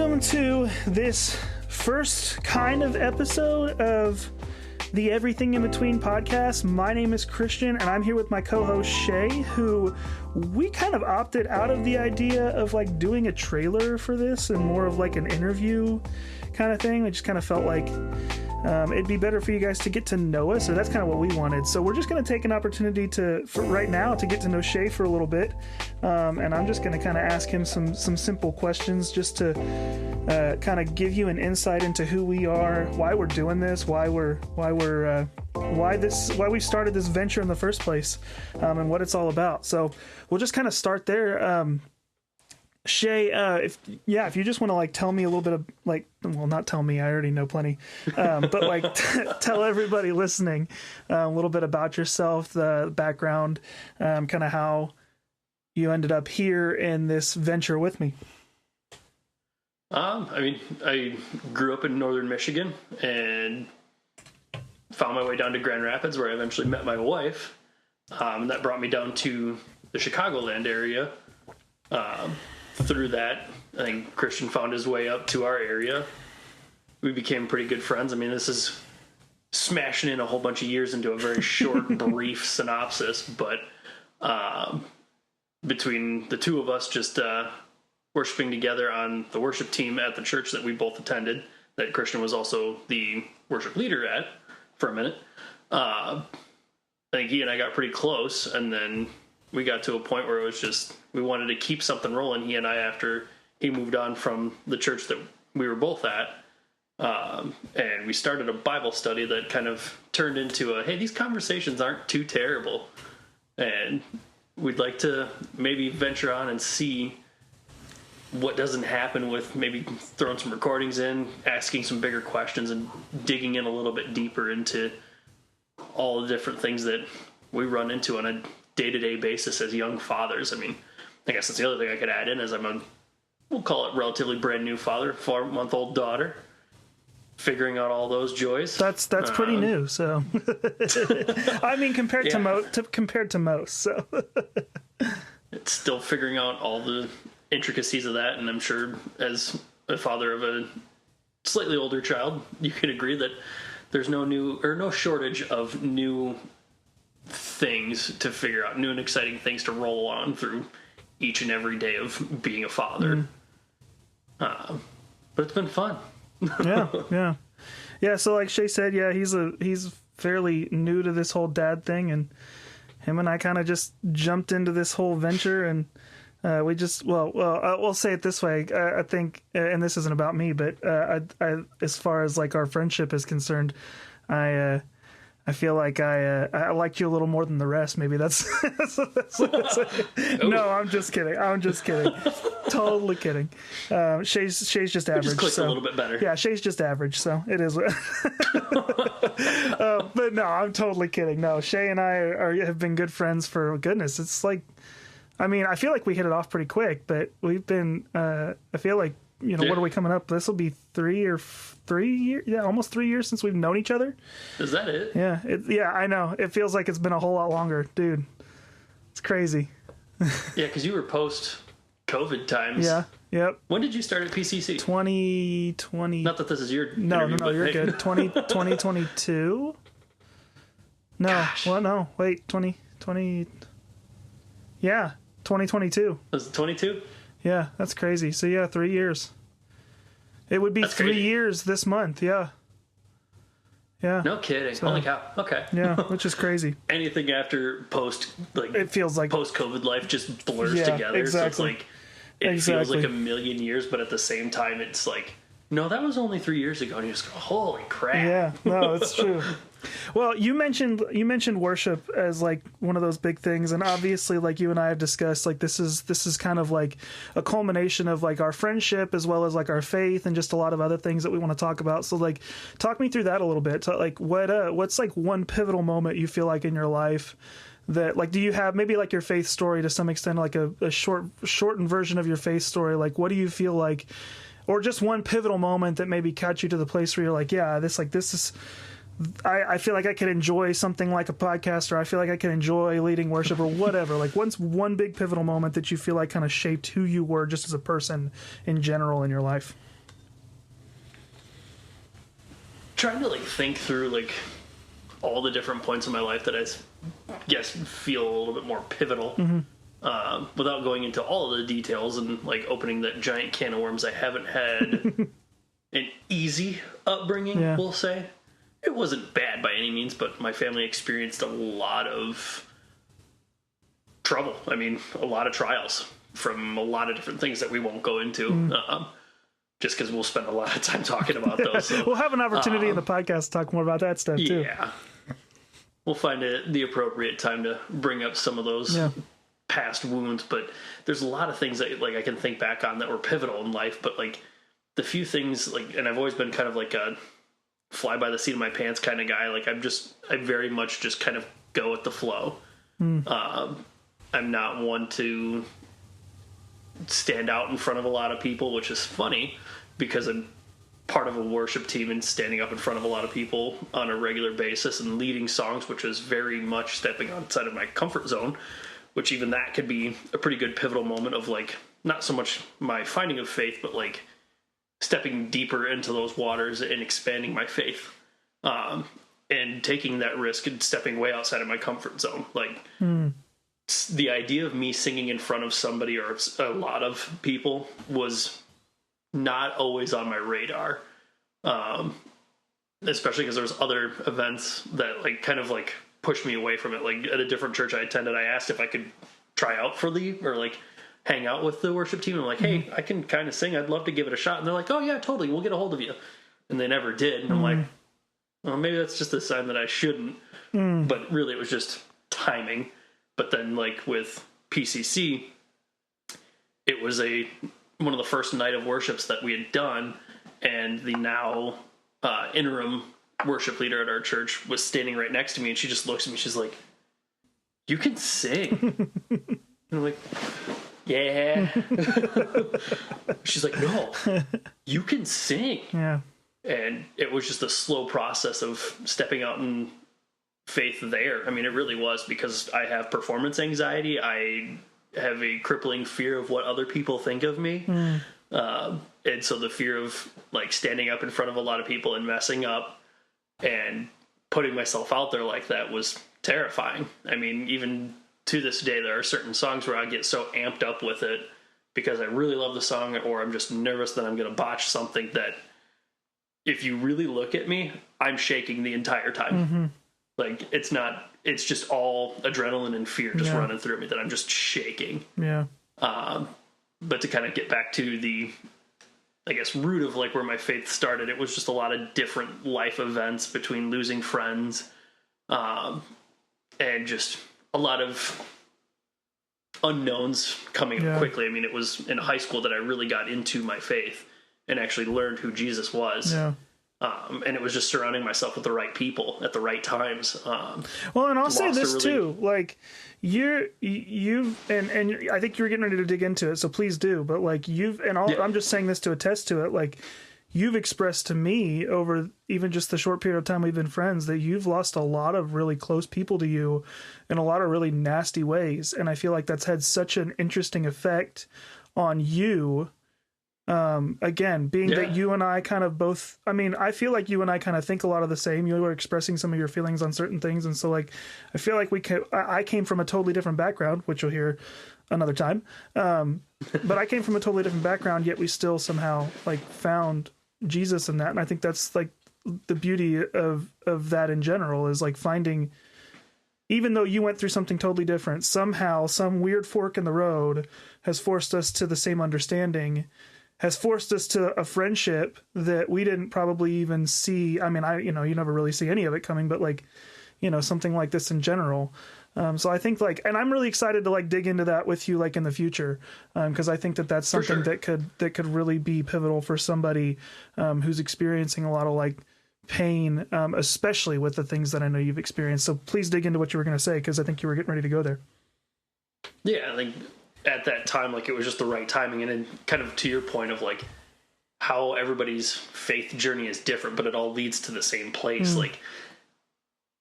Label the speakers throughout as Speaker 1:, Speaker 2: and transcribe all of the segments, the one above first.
Speaker 1: welcome to this first kind of episode of the Everything in Between podcast. My name is Christian, and I'm here with my co-host Schae, who we kind of opted out of the idea of like doing a trailer for this and more of like an interview kind of thing. I just kind of felt like it'd be better for you guys to get to know us, so that's kind of what we wanted. So we're just going to take an opportunity for right now to get to know Schae for a little bit, and I'm just going to kind of ask him some simple questions just to kind of give you an insight into who we are, why we're doing this, why we started this venture in the first place, and what it's all about. So we'll just kind of start there. Schae, if you just want to like tell me a little bit of like, well, not tell me, I already know plenty, but like tell everybody listening a little bit about yourself, the background, kind of how you ended up here in this venture with me.
Speaker 2: I grew up in northern Michigan and found my way down to Grand Rapids, where I eventually met my wife. And that brought me down to the Chicagoland area. Through that, I think Christian found his way up to our area. We became pretty good friends. I mean, this is smashing in a whole bunch of years into a very short, brief synopsis, but between the two of us just worshiping together on the worship team at the church that we both attended, that Christian was also the worship leader at for a minute, I think he and I got pretty close, and then we got to a point where it was just, we wanted to keep something rolling, he and I, after he moved on from the church that we were both at. And we started a Bible study that kind of turned into hey, these conversations aren't too terrible. And we'd like to maybe venture on and see what doesn't happen with maybe throwing some recordings in, asking some bigger questions, and digging in a little bit deeper into all the different things that we run into on a day-to-day basis as young fathers. I mean, I guess that's the other thing I could add in, is we'll call it relatively brand new father, 4-month-old daughter, figuring out all those joys.
Speaker 1: That's pretty new. So, I mean, compared to most, so
Speaker 2: it's still figuring out all the intricacies of that. And I'm sure as a father of a slightly older child, you can agree that there's no shortage of new things to figure out, new and exciting things to roll on through each and every day of being a father. But it's been fun. Yeah. So like Schae said, he's fairly new to this whole dad thing, and him and I kind of just jumped into this whole venture, and we just, we'll say it this way. I think, and this isn't about me, but I as far as like our friendship is concerned, I feel like I liked you a little more than the rest. Maybe that's no, I'm just kidding. Totally kidding. Schae's just average. Just clicked a little bit better.
Speaker 1: Yeah, Schae's just average, so it is. But no, I'm totally kidding. No, Schae and I have been good friends for goodness. It's like, I mean, I feel like we hit it off pretty quick, but we've been. I feel like, what are we coming up? This will be 3 years. Yeah, almost 3 years since we've known each other.
Speaker 2: Is that it?
Speaker 1: Yeah. Yeah, I know. It feels like it's been a whole lot longer, dude. It's crazy.
Speaker 2: Yeah, because you were post-COVID times.
Speaker 1: Yeah. Yep.
Speaker 2: When did you start at PCC?
Speaker 1: 2020.
Speaker 2: Not that this is your
Speaker 1: No,
Speaker 2: interview,
Speaker 1: you're good. 2022? No.
Speaker 2: Gosh.
Speaker 1: Well, no. Wait, 2020. Yeah, 2022.
Speaker 2: Was it 22?
Speaker 1: Yeah, that's crazy. So yeah, 3 years. It would be
Speaker 2: that's
Speaker 1: 3
Speaker 2: crazy.
Speaker 1: years this month. Yeah. Yeah.
Speaker 2: No kidding. So, holy cow. Okay.
Speaker 1: Yeah, which is crazy.
Speaker 2: Anything after
Speaker 1: it feels like
Speaker 2: post-COVID life just blurs together.
Speaker 1: Exactly.
Speaker 2: So it's like it feels like a million years, but at the same time, it's like, no, that was only 3 years ago, and you just go, holy crap.
Speaker 1: Yeah. No, it's true. Well, you mentioned worship as like one of those big things, and obviously, like you and I have discussed, like this is kind of like a culmination of like our friendship as well as like our faith and just a lot of other things that we want to talk about. So like, talk me through that a little bit. Like, what's like one pivotal moment you feel like in your life that, like, do you have maybe like your faith story to some extent, like a shortened version of your faith story? Like, what do you feel like, or just one pivotal moment that maybe got you to the place where you're like, yeah, this is. I feel like I could enjoy something like a podcast, or I feel like I can enjoy leading worship or whatever. Like, what's one big pivotal moment that you feel like kind of shaped who you were just as a person in general in your life?
Speaker 2: trying to like think through like all the different points in my life that I guess feel a little bit more pivotal, without going into all of the details and like opening that giant can of worms. I haven't had an easy upbringing, we'll say. It wasn't bad by any means, but my family experienced a lot of trouble. I mean, a lot of trials from a lot of different things that we won't go into, just because we'll spend a lot of time talking about those. So,
Speaker 1: we'll have an opportunity in the podcast to talk more about that stuff, too.
Speaker 2: Yeah. We'll find the appropriate time to bring up some of those past wounds, but there's a lot of things that like I can think back on that were pivotal in life, but like the few things like, and I've always been kind of like a fly by the seat of my pants kind of guy. Like I very much just kind of go with the flow. I'm not one to stand out in front of a lot of people, which is funny because I'm part of a worship team and standing up in front of a lot of people on a regular basis and leading songs, which is very much stepping outside of my comfort zone, which even that could be a pretty good pivotal moment of like, not so much my finding of faith, but like stepping deeper into those waters and expanding my faith, and taking that risk and stepping way outside of my comfort zone. Like the idea of me singing in front of somebody or a lot of people was not always on my radar, especially because there's other events that like kind of like pushed me away from it. Like at a different church I attended, I asked if I could try out for or like hang out with the worship team. I'm like, hey, I can kind of sing. I'd love to give it a shot. And they're like, oh yeah, totally. We'll get a hold of you. And they never did. And I'm like, well, maybe that's just a sign that I shouldn't. But really it was just timing. But then like with PCC, it was one of the first night of worships that we had done. And the now interim worship leader at our church was standing right next to me. And she just looks at me. She's like, you can sing. And I'm like, yeah. She's like, no, you can sing. Yeah. And it was just a slow process of stepping out in faith there. I mean, it really was, because I have performance anxiety. I have a crippling fear of what other people think of me. And so the fear of like standing up in front of a lot of people and messing up and putting myself out there like that was terrifying. I mean, even to this day, there are certain songs where I get so amped up with it because I really love the song, or I'm just nervous that I'm going to botch something, that if you really look at me, I'm shaking the entire time. Like it's just all adrenaline and fear just running through me that I'm just shaking. Yeah. But to kind of get back to the, I guess, root of like where my faith started, it was just a lot of different life events between losing friends, and just a lot of unknowns coming up quickly. I mean, it was in high school that I really got into my faith and actually learned who Jesus was. Yeah. And it was just surrounding myself with the right people at the right times.
Speaker 1: Well, and I'll say this too, like you've, and I think you're getting ready to dig into it, so please do. But like I'm just saying this to attest to it. Like you've expressed to me over even just the short period of time we've been friends that you've lost a lot of really close people to you in a lot of really nasty ways. And I feel like that's had such an interesting effect on you. Again, being that you and I kind of both, I mean, I feel like you and I kind of think a lot of the same. You were expressing some of your feelings on certain things. And so like, I feel like I came from a totally different background, which you'll hear another time. But I came from a totally different background, yet we still somehow like found Jesus in that. And I think that's like the beauty of that in general, is like finding, even though you went through something totally different, somehow some weird fork in the road has forced us to the same understanding, has forced us to a friendship that we didn't probably even see. I mean, you never really see any of it coming, but like, something like this in general. So I think like, and I'm really excited to like dig into that with you, like in the future. Cause I think that that's something that could really be pivotal for somebody, who's experiencing a lot of like pain, especially with the things that I know you've experienced. So please dig into what you were going to say, cause I think you were getting ready to go there.
Speaker 2: Yeah. Like, at that time, like it was just the right timing. And then kind of to your point of like how everybody's faith journey is different, but it all leads to the same place. Like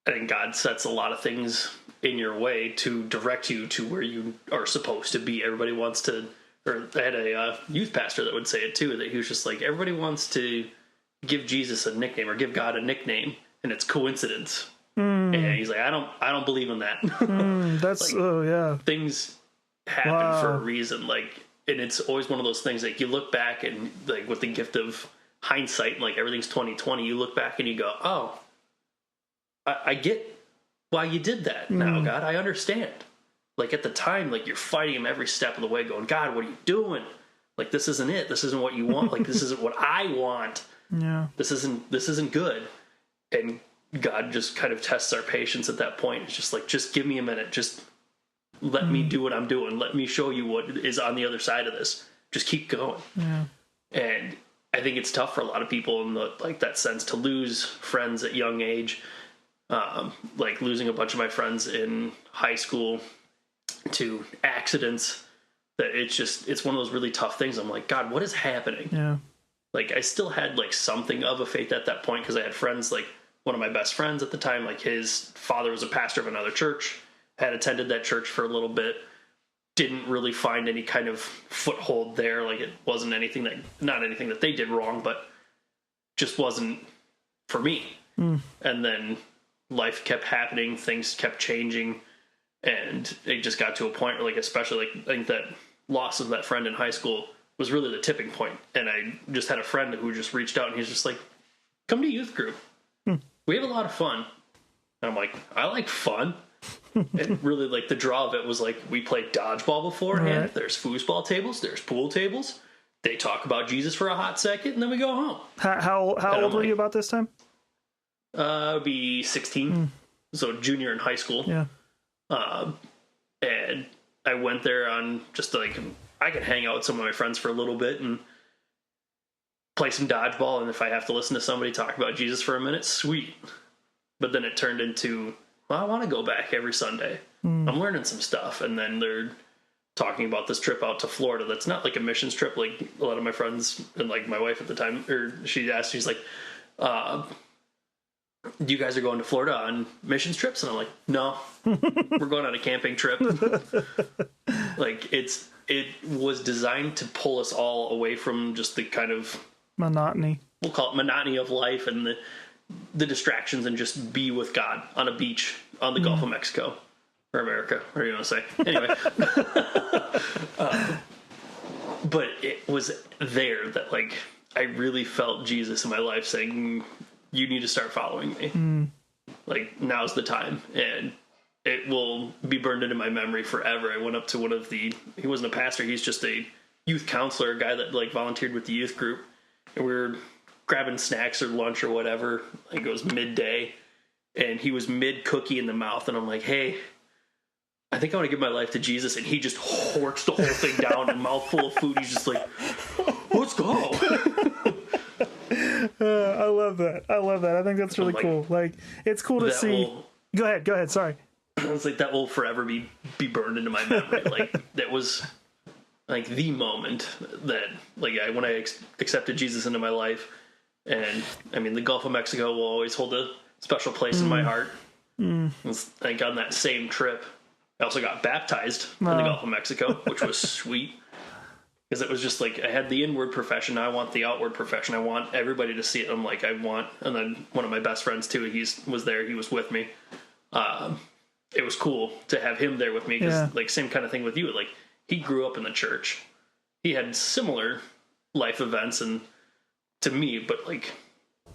Speaker 2: I think God sets a lot of things in your way to direct you to where you are supposed to be. Everybody wants to, or I had a youth pastor that would say it too, that he was just like, everybody wants to give Jesus a nickname or give God a nickname, and it's coincidence. And he's like, I don't believe in that.
Speaker 1: That's
Speaker 2: Things happen for a reason. Like, and it's always one of those things like you look back and like with the gift of hindsight, and like everything's 2020. You look back and you go, oh, I get why you did that now, God. I understand. Like at the time, like you're fighting him every step of the way, going, God, what are you doing? Like this isn't it. This isn't what you want. Like this isn't what I want.
Speaker 1: Yeah.
Speaker 2: This isn't good. And God just kind of tests our patience at that point. It's just like, just give me a minute. Just let me do what I'm doing. Let me show you what is on the other side of this. Just keep going.
Speaker 1: Yeah.
Speaker 2: And I think it's tough for a lot of people in that sense to lose friends at young age. Like losing a bunch of my friends in high school to accidents, that it's one of those really tough things. I'm like, God, what is happening?
Speaker 1: Yeah.
Speaker 2: Like I still had like something of a faith at that point because I had friends, like one of my best friends at the time, like his father was a pastor of another church, had attended that church for a little bit, didn't really find any kind of foothold there. Like it wasn't not anything that they did wrong, but just wasn't for me. And then life kept happening, things kept changing, and it just got to a point where, like, especially like I think that loss of that friend in high school was really the tipping point. And I just had a friend who just reached out and he's just like, come to youth group. We have a lot of fun. And I'm like, I like fun. And really, like, the draw of it was like, we played dodgeball beforehand. Right. There's foosball tables. There's pool tables. They talk about Jesus for a hot second, and then we go home.
Speaker 1: How old were you about this time?
Speaker 2: I'd be 16. So junior in high school.
Speaker 1: Yeah.
Speaker 2: And I went there on just like, I could hang out with some of my friends for a little bit and play some dodgeball. And if I have to listen to somebody talk about Jesus for a minute, sweet. But then it turned into, well, I want to go back every Sunday. I'm learning some stuff. And then they're talking about this trip out to Florida. That's not like a missions trip. Like a lot of my friends and like my wife at the time, or she asked, she's like, you guys are going to Florida on missions trips? And I'm like, no, we're going on a camping trip. Like it was designed to pull us all away from just the kind of
Speaker 1: monotony.
Speaker 2: We'll call it monotony of life and the distractions, and just be with God on a beach on the Gulf of Mexico or America, whatever you want to say. Anyway, but it was there that like I really felt Jesus in my life saying, you need to start following me. Like now's the time, and it will be burned into my memory forever. I went up to he wasn't a pastor. He's just a youth counselor, a guy that like volunteered with the youth group. And we were grabbing snacks or lunch or whatever. Like it was midday, and he was mid cookie in the mouth. And I'm like, hey, I think I want to give my life to Jesus. And he just horks the whole thing down, a mouthful of food. He's just like, let's go.
Speaker 1: I love that. I think that's really cool. Like, it's cool to see. Go ahead. Sorry.
Speaker 2: I was like, that will forever be burned into my memory. Like, that was like the moment that, like, when I accepted Jesus into my life. And I mean, the Gulf of Mexico will always hold a special place in my heart. I think on that same trip, I also got baptized in the Gulf of Mexico, which was sweet. Because it was just like, I had the inward profession, I want the outward profession. I want everybody to see it. I'm like, and then one of my best friends too, he was there, he was with me. It was cool to have him there with me, because like same kind of thing with you. Like he grew up in the church. He had similar life events and to me, but like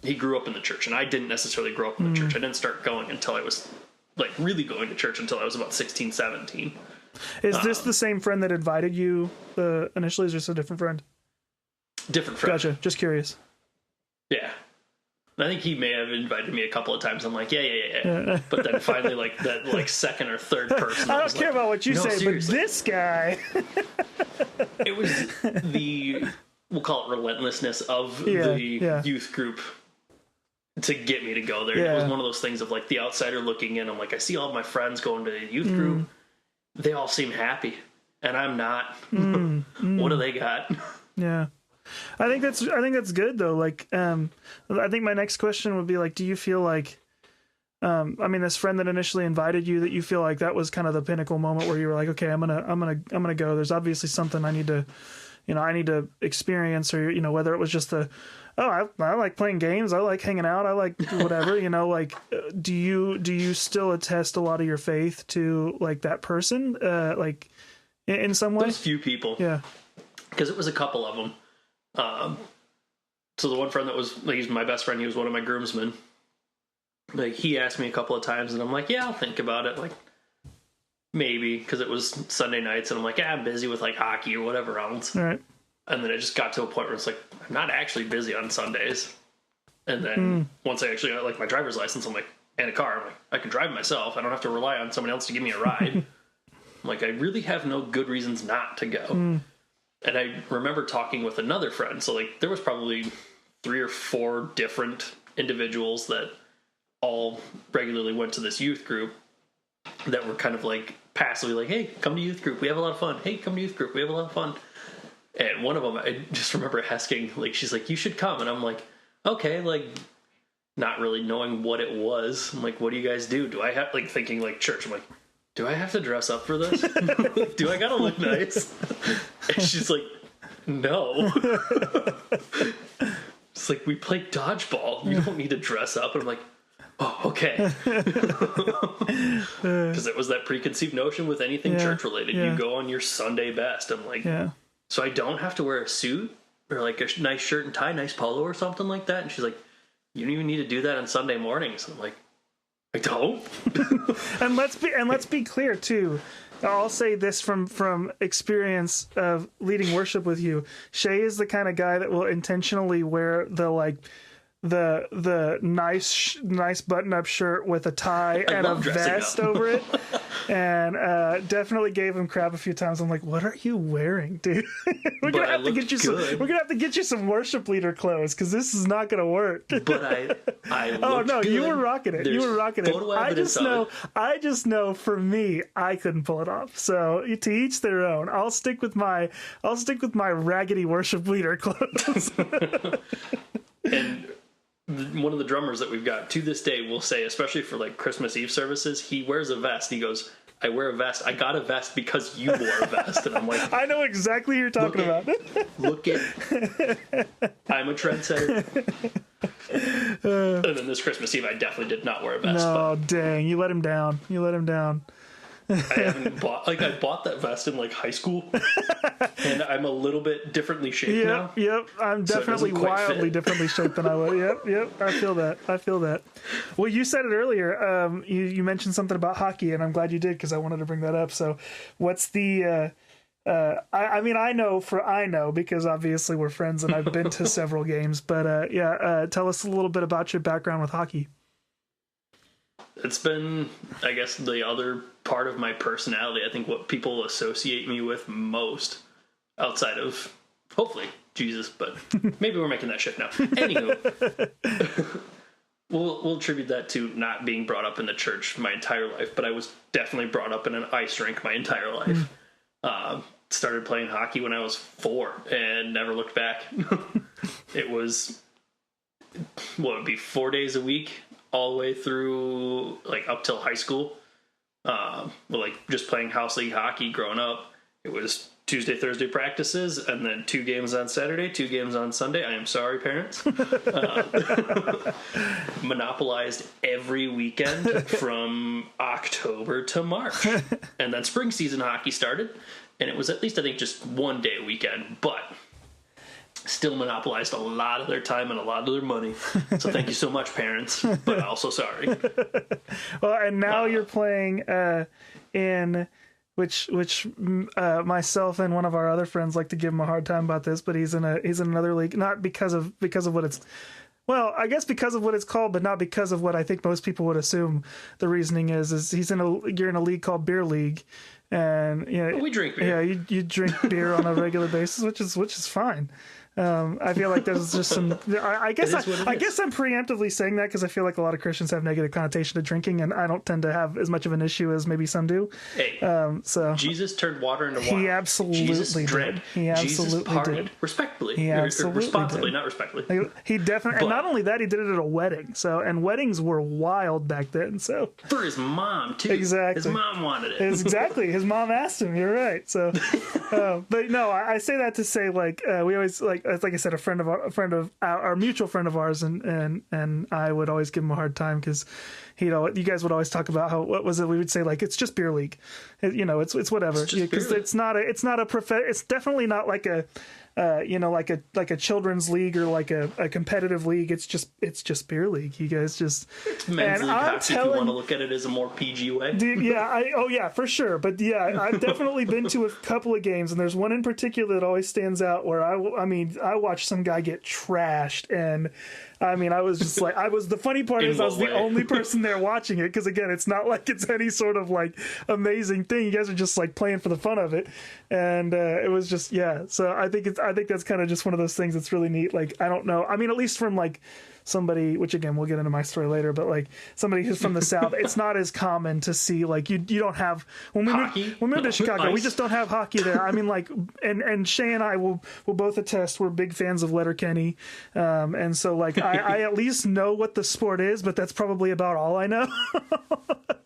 Speaker 2: he grew up in the church, and I didn't necessarily grow up in the church. I didn't start going until I was like really going to church until I was about 16, 17.
Speaker 1: Is this the same friend that invited you initially? Is this a different friend?
Speaker 2: Different friend.
Speaker 1: Gotcha. Just curious.
Speaker 2: Yeah. I think he may have invited me a couple of times. I'm like, yeah. But then finally, like that, like second or third person.
Speaker 1: I don't care about what you say, seriously. But this guy.
Speaker 2: It was we'll call it relentlessness of the youth group to get me to go there. It was one of those things of like the outsider looking in. I'm like, I see all my friends going to the youth group. They all seem happy, and I'm not. What do they got? Yeah.
Speaker 1: I think that's good though. Like, I think my next question would be like, do you feel like, I mean, this friend that initially invited you, that you feel like that was kind of the pinnacle moment where you were like, okay, I'm gonna go. There's obviously something I need to I need to experience, or, whether it was just I like playing games, I like hanging out, I like whatever, like, do you still attest a lot of your faith to like that person, like in some way?
Speaker 2: Those few people.
Speaker 1: Yeah.
Speaker 2: Because it was a couple of them. So the one friend that was, like, he's my best friend, he was one of my groomsmen. Like, he asked me a couple of times, and I'm like, yeah, I'll think about it. Like, maybe, because it was Sunday nights, and I'm like, yeah, I'm busy with, like, hockey or whatever else.
Speaker 1: All right.
Speaker 2: And then it just got to a point where it's like, I'm not actually busy on Sundays. And then once I actually got, like, my driver's license, I'm like, and a car, I'm like, I can drive myself. I don't have to rely on someone else to give me a ride. I'm like, I really have no good reasons not to go. And I remember talking with another friend. So, like, there was probably 3 or 4 different individuals that all regularly went to this youth group that were kind of like passively like, hey, come to youth group, we have a lot of fun. Hey, come to youth group, we have a lot of fun. And one of them, I just remember asking, like, she's like, you should come. And I'm like, okay, like, not really knowing what it was. I'm like, what do you guys do? Do I have, like, thinking like church? I'm like, do I have to dress up for this? Do I gotta look nice? And she's like, no. It's like, we play dodgeball. You don't need to dress up. And I'm like, oh, okay. Because it was that preconceived notion with anything church related. You go on your Sunday best. I'm like, so I don't have to wear a suit or like a nice shirt and tie, nice polo or something like that? And she's like, you don't even need to do that on Sunday mornings. And I'm like, I don't.
Speaker 1: and let's be clear too. I'll say this from experience of leading worship with you. Schae is the kind of guy that will intentionally wear the nice button-up shirt with a tie and a vest over it, and definitely gave him crap a few times. I'm like, what are you wearing, dude? We're gonna have to get you some worship leader clothes, because this is not gonna work.
Speaker 2: But I
Speaker 1: oh no,
Speaker 2: good.
Speaker 1: You were rocking it. You were rocking it. I just know for me, I couldn't pull it off. So to each their own. I'll stick with my raggedy worship leader clothes.
Speaker 2: And one of the drummers that we've got to this day will say, especially for like Christmas Eve services, he wears a vest. He goes, I wear a vest. I got a vest because you wore a vest. And I'm like,
Speaker 1: I know exactly who you're talking about.
Speaker 2: Look at, I'm a trendsetter. And then this Christmas Eve, I definitely did not wear a vest.
Speaker 1: No, dang, you let him down.
Speaker 2: I haven't bought, like, I bought that vest in like high school, and I'm a little bit differently shaped now.
Speaker 1: Yep, I'm definitely wildly differently shaped than I was. Yep, I feel that. Well, you said it earlier. You mentioned something about hockey, and I'm glad you did, because I wanted to bring that up. So, what's the? I know because obviously we're friends, and I've been to several games. But tell us a little bit about your background with hockey.
Speaker 2: It's been, I guess, the other part of my personality. I think what people associate me with most, outside of, hopefully, Jesus, but maybe we're making that shift now. Anywho, we'll attribute that to not being brought up in the church my entire life, but I was definitely brought up in an ice rink my entire life. Started playing hockey when I was 4 and never looked back. It was, what would be 4 days a week, all the way through, like, up till high school. Like, just playing house league hockey growing up. It was Tuesday, Thursday practices, and then 2 games on Saturday, 2 games on Sunday. I am sorry, parents. Monopolized every weekend from October to March. And then spring season hockey started, and it was at least, I think, just 1 day a weekend, but still monopolized a lot of their time and a lot of their money. So thank you so much, parents, but also sorry.
Speaker 1: Well, and now you're playing in which myself and one of our other friends like to give him a hard time about this, but he's in another league, not because of what it's, well, I guess because of what it's called, but not because of what I think most people would assume the reasoning is you're in a league called Beer League. And
Speaker 2: we drink beer.
Speaker 1: Yeah, you drink beer on a regular basis, which is fine. I feel like there's just some. I guess I'm preemptively saying that because I feel like a lot of Christians have negative connotation to drinking, and I don't tend to have as much of an issue as maybe some do.
Speaker 2: Hey,
Speaker 1: so
Speaker 2: Jesus turned water into wine.
Speaker 1: He absolutely
Speaker 2: Jesus drank.
Speaker 1: did. He absolutely
Speaker 2: Jesus partied
Speaker 1: did.
Speaker 2: Respectfully.
Speaker 1: He absolutely
Speaker 2: responsibly,
Speaker 1: did.
Speaker 2: not respectfully.
Speaker 1: He definitely, and not only that, he did it at a wedding. So, and weddings were wild back then. So
Speaker 2: for his mom too.
Speaker 1: Exactly.
Speaker 2: His mom wanted it.
Speaker 1: Exactly. His mom asked him. You're right. So, but no, I say that to say like we always like I said, a friend of our mutual friend of ours, and I would always give him a hard time because you guys would always talk about how, what was it? We would say like, it's just beer league, it's whatever. Because it's it's definitely not like a, like a children's league or like a competitive league. It's just beer league. You guys just,
Speaker 2: it's men's league hockey, if you want to look at it as a more PG way.
Speaker 1: Dude, yeah, for sure. But yeah, I've definitely been to a couple of games, and there's one in particular that always stands out where I watched some guy get trashed, and I mean, I was just like, the funny part is I was the only person there watching it, because again, it's not like it's any sort of like amazing thing. You guys are just like playing for the fun of it, and it was just, yeah. So I think that's kind of just one of those things that's really neat. Like, I don't know. I mean, at least from like somebody, which again, we'll get into my story later, but like somebody who's from the South, it's not as common to see, like, you don't have, when we moved to Chicago,
Speaker 2: ice.
Speaker 1: We just don't have hockey there. I mean, like, and Schae and I will both attest, we're big fans of Letterkenny. And so like, I at least know what the sport is, but that's probably about all I know.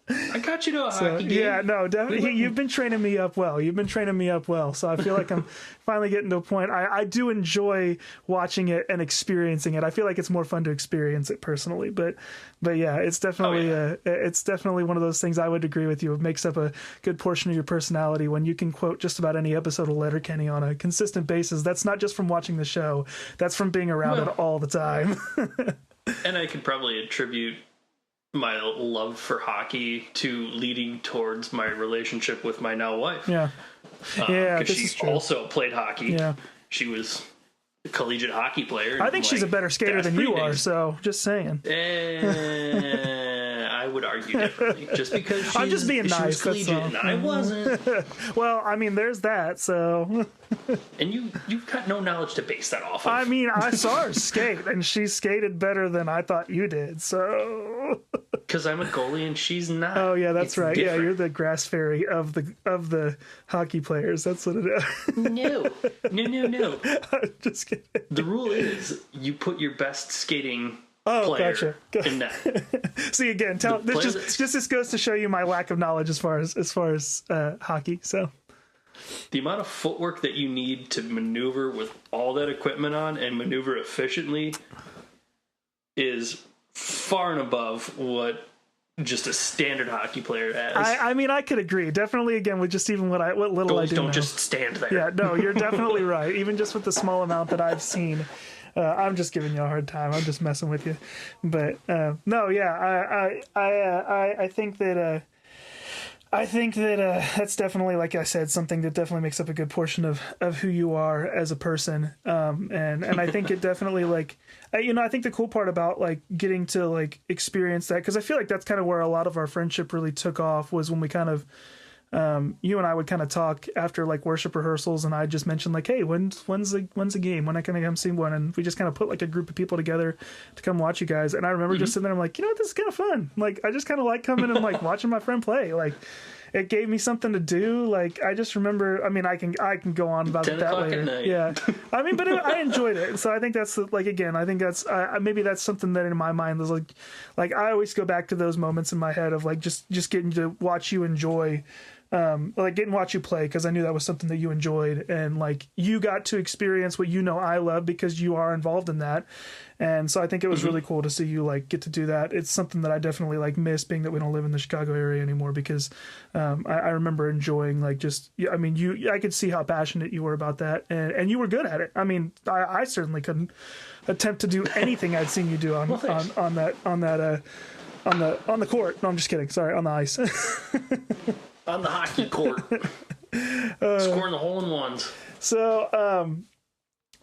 Speaker 2: I got you to a hockey game.
Speaker 1: Yeah, no, definitely. You've been training me up well. So I feel like I'm finally getting to a point. I do enjoy watching it and experiencing it. I feel like it's more fun to experience it personally, but yeah, it's definitely it's definitely one of those things. I would agree with you. It makes up a good portion of your personality when you can quote just about any episode of Letterkenny on a consistent basis. That's not just from watching the show. That's from being around it all the time.
Speaker 2: And I could probably attribute my love for hockey to leading towards my relationship with my now wife.
Speaker 1: Yeah.
Speaker 2: Because she also played hockey.
Speaker 1: Yeah.
Speaker 2: She was a collegiate hockey player.
Speaker 1: I think she's a better skater than you are, so just saying.
Speaker 2: I would argue differently. Just because
Speaker 1: I'm just being nice.
Speaker 2: Collegiate and I wasn't.
Speaker 1: Well, I mean, there's that, so.
Speaker 2: And you've got no knowledge to base that off of.
Speaker 1: I mean, I saw her skate, and she skated better than I thought you did, so.
Speaker 2: Because I'm a goalie and she's not.
Speaker 1: Oh yeah, that's right.
Speaker 2: Different.
Speaker 1: Yeah, you're the grass fairy of the hockey players. That's what it is.
Speaker 2: No.
Speaker 1: I'm just kidding.
Speaker 2: The rule is you put your best skating player in net.
Speaker 1: See, again, this goes to show you my lack of knowledge as far as hockey. So
Speaker 2: the amount of footwork that you need to maneuver with all that equipment on and maneuver efficiently is far and above what just a standard hockey player has.
Speaker 1: I mean, I could agree. Definitely, again, with just even what little I do
Speaker 2: don't
Speaker 1: know.
Speaker 2: just stand there.
Speaker 1: Yeah, no, you're definitely right. Even just with the small amount that I've seen. I'm just giving you a hard time. I'm just messing with you. But no, yeah, I think that that's definitely, like I said, something that definitely makes up a good portion of who you are as a person. And I think it definitely, like, I think the cool part about like getting to like experience that, because I feel like that's kind of where a lot of our friendship really took off, was when we kind of, you and I would kind of talk after like worship rehearsals, and I just mentioned like, hey, when's the game? When can I come see one? And we just kind of put like a group of people together to come watch you guys. And I remember just sitting there, I'm like, this is kind of fun. Like, I just kind of like coming and like watching my friend play. Like, it gave me something to do. Like, I just remember, I mean, I can go on about it that later. Yeah. I mean, but I enjoyed it. So I think that's like, again, I think that's, maybe that's something that in my mind is like I always go back to those moments in my head of like, just getting to watch you enjoy, like getting to watch you play, because I knew that was something that you enjoyed, and like you got to experience what I love because you are involved in that. And so I think it was really cool to see you like get to do that. It's something that I definitely like miss, being that we don't live in the Chicago area anymore, because I remember enjoying like just, I mean, I could see how passionate you were about that, and you were good at it. I mean, I certainly couldn't attempt to do anything I'd seen you do on the court. No, I'm just kidding. Sorry, on the ice.
Speaker 2: On the hockey court. Scoring the hole-in-ones.
Speaker 1: So,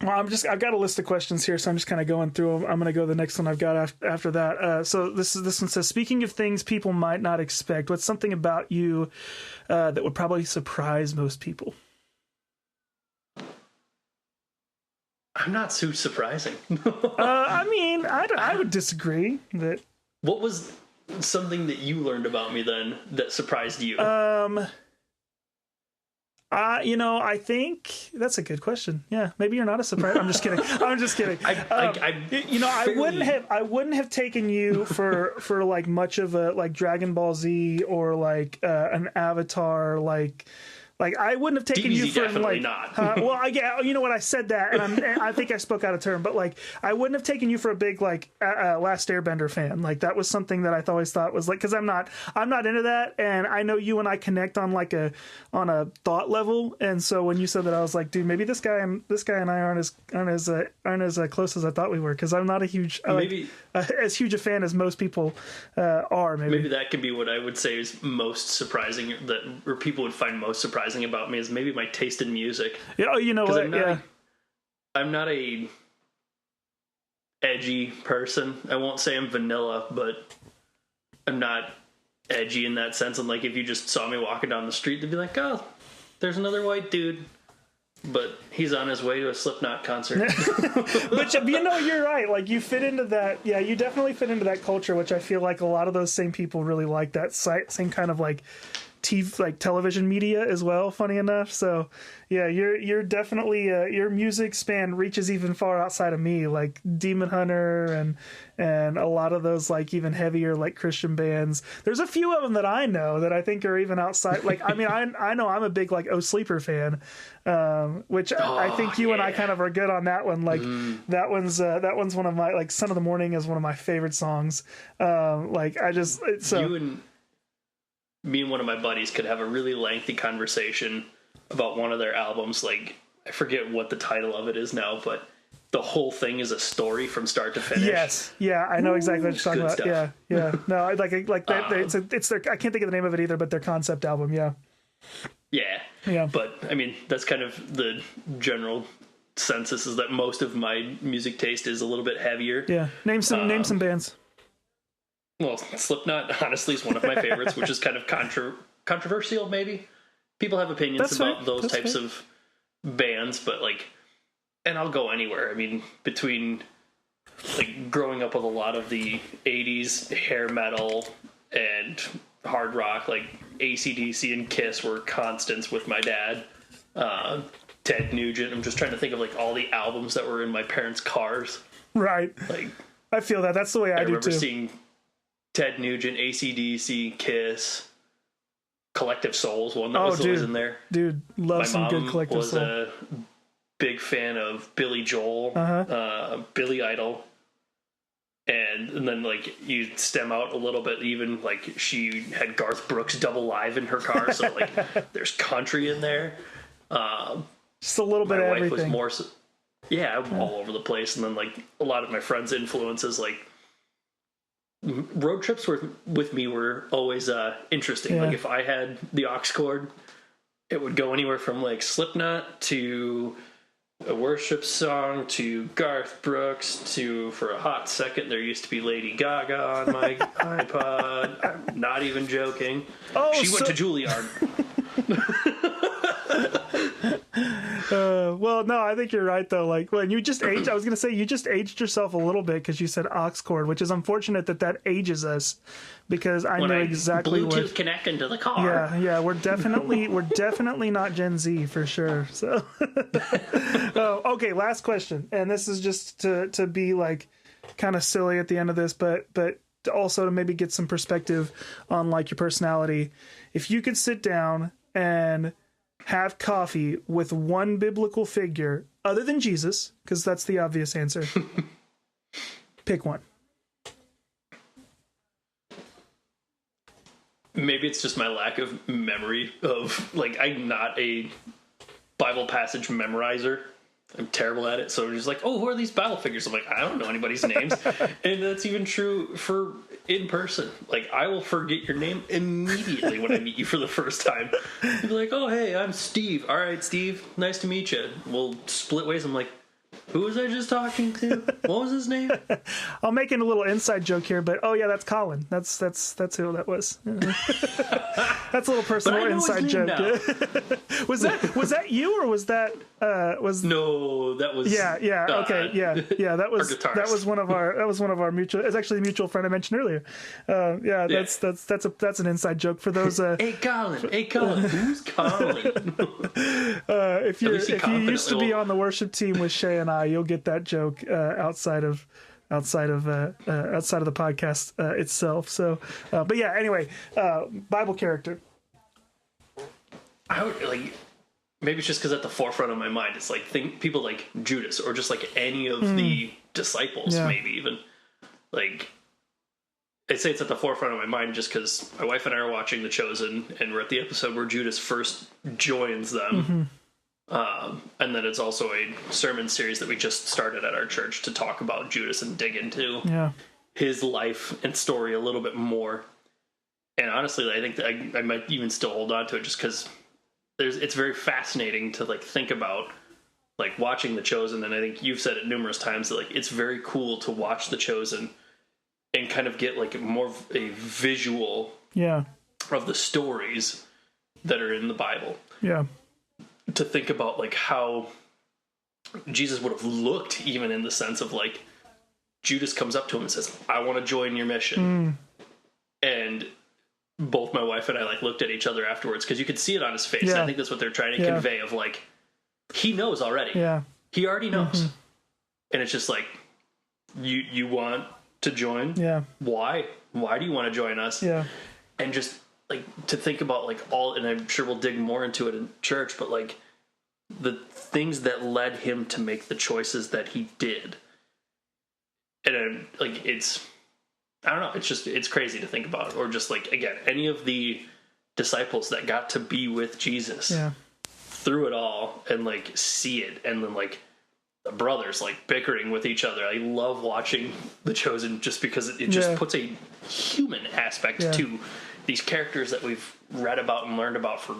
Speaker 1: well, I've got a list of questions here, so I'm just kind of going through them. I'm going to go to the next one I've got after that. So this one says, speaking of things people might not expect, what's something about you that would probably surprise most people?
Speaker 2: I'm not too surprising.
Speaker 1: I mean, I would disagree that.
Speaker 2: What was something that you learned about me then that surprised you?
Speaker 1: I think that's a good question. Yeah, maybe you're not a surprise. I'm just kidding. I'm just kidding. I wouldn't have taken you for like much of a like Dragon Ball Z or like an Avatar like I wouldn't have taken
Speaker 2: DBZ
Speaker 1: you for
Speaker 2: definitely
Speaker 1: like
Speaker 2: not.
Speaker 1: you know what, I said that and I think I spoke out of turn, but like I wouldn't have taken you for a big like Last Airbender fan. Like that was something that I always thought was like, because I'm not into that, and I know you and I connect on a thought level, and so when you said that, I was like, dude, maybe this guy and I aren't as close as I thought we were, because I'm not a huge as huge a fan as most people are.
Speaker 2: Maybe that could be what I would say is most surprising, or people would find most surprising about me, is maybe my taste in music.
Speaker 1: Yeah, you know what?
Speaker 2: I'm not a edgy person. I won't say I'm vanilla, but I'm not edgy in that sense. And like, if you just saw me walking down the street, they'd be like, "Oh, there's another white dude, but he's on his way to a Slipknot concert."
Speaker 1: But you're right. Like, you fit into that. Yeah, you definitely fit into that culture, which I feel like a lot of those same people really like that same kind of like television media as well, funny enough. So yeah, you're definitely your music span reaches even far outside of me, like Demon Hunter and a lot of those like even heavier like Christian bands. There's a few of them that I know that I think are even outside. Like, I mean, I know I'm a big like Sleeper fan, which I think you and I kind of are good on that one. Like that one's one of my, like, Son of the Morning is one of my favorite songs.
Speaker 2: Me and one of my buddies could have a really lengthy conversation about one of their albums. Like, I forget what the title of it is now, but the whole thing is a story from start to finish.
Speaker 1: Yes, yeah, I know exactly what you're talking about.
Speaker 2: Stuff.
Speaker 1: Yeah. No, I it's their, I can't think of the name of it either, but their concept album. Yeah.
Speaker 2: But I mean, that's kind of the general census, is that most of my music taste is a little bit heavier.
Speaker 1: Yeah. Name some bands.
Speaker 2: Well, Slipknot, honestly, is one of my favorites, which is kind of controversial, maybe. People have opinions about those types of bands, but, like, and I'll go anywhere. I mean, between, like, growing up with a lot of the 80s hair metal and hard rock, like, AC/DC and Kiss were constants with my dad. Ted Nugent. I'm just trying to think of, like, all the albums that were in my parents' cars.
Speaker 1: Right.
Speaker 2: Like,
Speaker 1: I feel that. That's the way I do, too.
Speaker 2: I remember seeing Ted Nugent, AC/DC, Kiss, Collective Soul's one that was always in there.
Speaker 1: Dude, love some good Collective Soul.
Speaker 2: My mom was a big fan of Billy Joel, Billy Idol, and then, like, you stem out a little bit, even, like, she had Garth Brooks Double Live in her car, so, like, there's country in there.
Speaker 1: Just a little bit of everything.
Speaker 2: My wife was more, all over the place, and then, like, a lot of my friends' influences, like, road trips with me were always interesting. Like, if I had the aux cord, it would go anywhere from, like, Slipknot to a worship song to Garth Brooks to, for a hot second, there used to be Lady Gaga on my iPod. I'm not even joking. She went to Juilliard.
Speaker 1: Well, no, I think you're right, though. Like, when you just aged, I was going to say, you just aged yourself a little bit because you said aux cord, which is unfortunate that ages us, because I know exactly what
Speaker 2: Bluetooth connecting to the car.
Speaker 1: Yeah, we're definitely not Gen Z for sure. So, okay, last question, and this is just to be like kind of silly at the end of this, but also to maybe get some perspective on like your personality. If you could sit down and have coffee with one biblical figure other than Jesus, because that's the obvious answer, pick one.
Speaker 2: Maybe it's just my lack of memory of, like, I'm not a Bible passage memorizer. I'm terrible at it. So I'm just like, who are these Bible figures? I'm like, I don't know anybody's names. And that's even true for in person. Like, I will forget your name immediately when I meet you for the first time. You'll be like, hey, I'm Steve. All right, Steve, nice to meet you. We'll split ways. I'm like, Who was I just talking to? What was his name?
Speaker 1: I'm making a little inside joke here, but oh yeah, that's Colin. That's who that was. That's a little personal inside joke. was that you or was that
Speaker 2: No, that was
Speaker 1: okay, that was one of our mutual. It's actually a mutual friend I mentioned earlier. That's an inside joke for those.
Speaker 2: Hey Colin, who's Colin?
Speaker 1: If you used to be on the worship team with Schae and I, you'll get that joke outside of the podcast itself. So, but yeah. Anyway, Bible character.
Speaker 2: I would maybe it's just because at the forefront of my mind, it's like people like Judas or just like any of the disciples, maybe even like. I'd say it's at the forefront of my mind just because my wife and I are watching The Chosen, and we're at the episode where Judas first joins them. And then it's also a sermon series that we just started at our church to talk about Judas and dig into his life and story a little bit more. And honestly, I think that I might even still hold on to it just because it's very fascinating to think about watching The Chosen. And I think you've said it numerous times that it's very cool to watch The Chosen and kind of get more of a visual of the stories that are in the Bible.
Speaker 1: Yeah.
Speaker 2: To think about how Jesus would have looked, even in the sense of Judas comes up to him and says, "I want to join your mission." And both my wife and I looked at each other afterwards because you could see it on his face. And I think that's what they're trying to convey of he knows already.
Speaker 1: Yeah.
Speaker 2: He already knows. And it's just you want to join?
Speaker 1: Yeah.
Speaker 2: Why do you want to join us?
Speaker 1: Yeah.
Speaker 2: And just to think about all, and I'm sure we'll dig more into it in church, but the things that led him to make the choices that he did. And it's, I don't know, it's crazy to think about. Or just again, any of the disciples that got to be with Jesus through it all and see it. And then the brothers bickering with each other. I love watching The Chosen just because it just puts a human aspect to these characters that we've read about and learned about for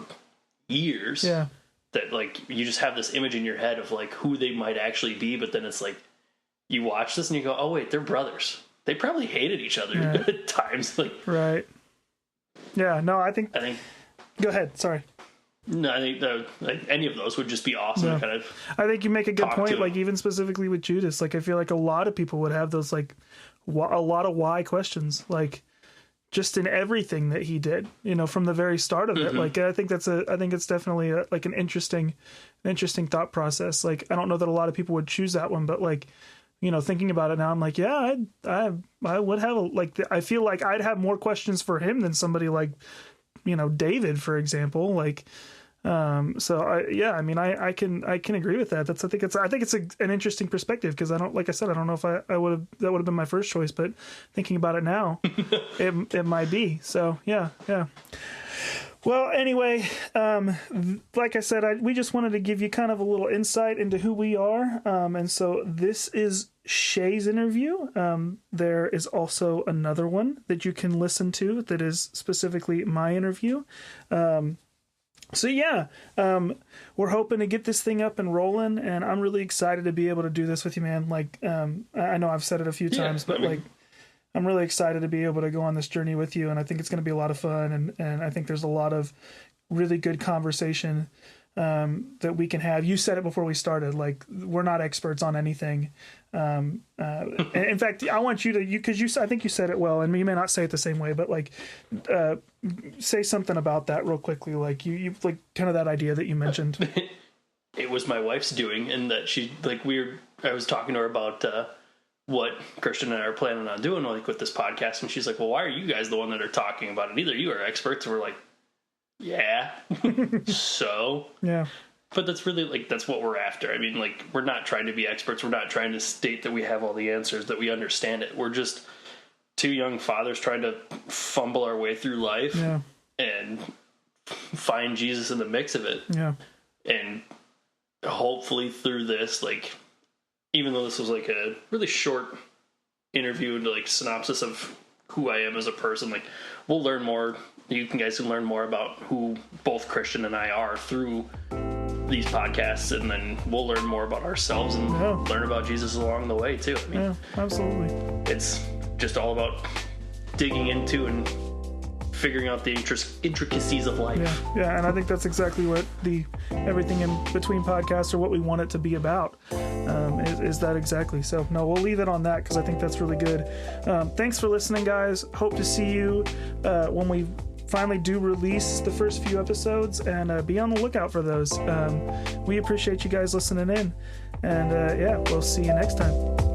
Speaker 2: years.
Speaker 1: Yeah.
Speaker 2: That you just have this image in your head of who they might actually be, but then it's you watch this and you go, oh wait, they're brothers. They probably hated each other at times.
Speaker 1: Right. Yeah. No, I think. Go ahead. Sorry.
Speaker 2: No, I think any of those would just be awesome. To kind of.
Speaker 1: I think you make a good point. Even specifically with Judas, I feel like a lot of people would have those a lot of why questions, just in everything that he did, from the very start of it. I think it's definitely an interesting thought process. I don't know that a lot of people would choose that one, but thinking about it now, I'm I would have I feel like I'd have more questions for him than somebody David, for example. I can agree with that. I think it's an interesting perspective because I don't know if that would have been my first choice, but thinking about it now, it might be. So yeah. Well, anyway, like I said, we just wanted to give you kind of a little insight into who we are. And so this is Schae's interview. There is also another one that you can listen to that is specifically my interview. We're hoping to get this thing up and rolling, and I'm really excited to be able to do this with you, man. I know I've said it a few times, but I'm really excited to be able to go on this journey with you, and I think it's going to be a lot of fun, and I think there's a lot of really good conversation that we can have. You said it before we started, we're not experts on anything. And in fact, I want you to, because I think you said it well, and you may not say it the same way, but say something about that real quickly. You kind of that idea that you mentioned.
Speaker 2: It was my wife's doing, and that she I was talking to her about what Christian and I are planning on doing with this podcast, and she's like, well, why are you guys the one that are talking about it? Neither you are experts. And we're like, yeah. So
Speaker 1: yeah.
Speaker 2: But that's really that's what we're after. I mean, we're not trying to be experts. We're not trying to state that we have all the answers, that we understand it. We're just two young fathers trying to fumble our way through life and find Jesus in the mix of it.
Speaker 1: Yeah.
Speaker 2: And hopefully through this, even though this was a really short interview and synopsis of who I am as a person, we'll learn more. You guys can learn more about who both Christian and I are through these podcasts, and then we'll learn more about ourselves and learn about Jesus along the way too. I mean,
Speaker 1: yeah, absolutely.
Speaker 2: It's just all about digging into and figuring out the intricacies of life.
Speaker 1: Yeah, and I think that's exactly what the everything in between podcasts, or what we want it to be about, is that exactly. So no, we'll leave it on that because I think that's really good. Thanks for listening, guys. Hope to see you when we finally do release the first few episodes, and be on the lookout for those. We appreciate you guys listening in, and we'll see you next time.